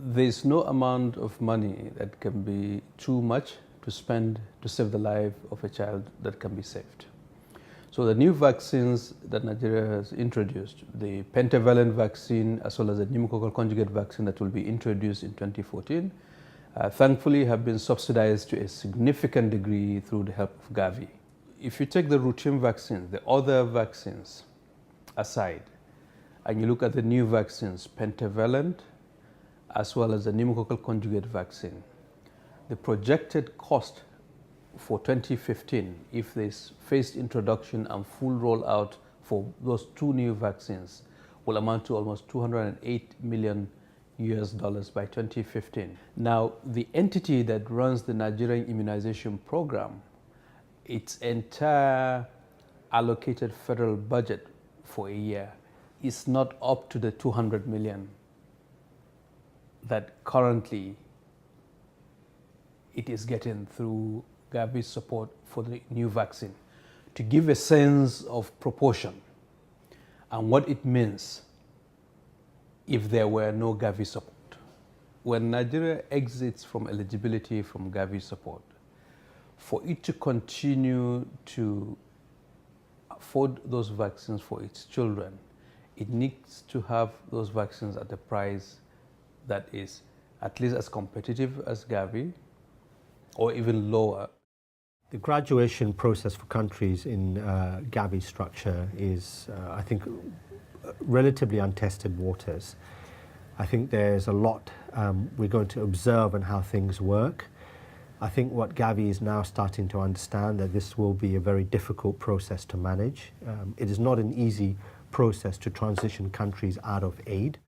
There's no amount of money that can be too much to spend to save the life of a child that can be saved. So the new vaccines that Nigeria has introduced, the pentavalent vaccine as well as the pneumococcal conjugate vaccine that will be introduced in 2014, thankfully have been subsidized to a significant degree through the help of GAVI. If you take the routine vaccines, the other vaccines aside, and you look at the new vaccines, pentavalent, as well as the pneumococcal conjugate vaccine, the projected cost for 2015, if there's phased introduction and full rollout for those two new vaccines, will amount to almost $208 million by 2015. Now, the entity that runs the Nigerian immunization program, its entire allocated federal budget for a year is not up to the 200 million that currently it is getting through GAVI's support for the new vaccine. To give a sense of proportion and what it means if there were no GAVI support. When Nigeria exits from eligibility from GAVI support, for it to continue to afford those vaccines for its children, it needs to have those vaccines at a price that is at least as competitive as GAVI or even lower. The graduation process for countries in GAVI structure is, I think, relatively untested waters. I think there's a lot we're going to observe on how things work. I think what GAVI is now starting to understand that this will be a very difficult process to manage. It is not an easy process to transition countries out of aid.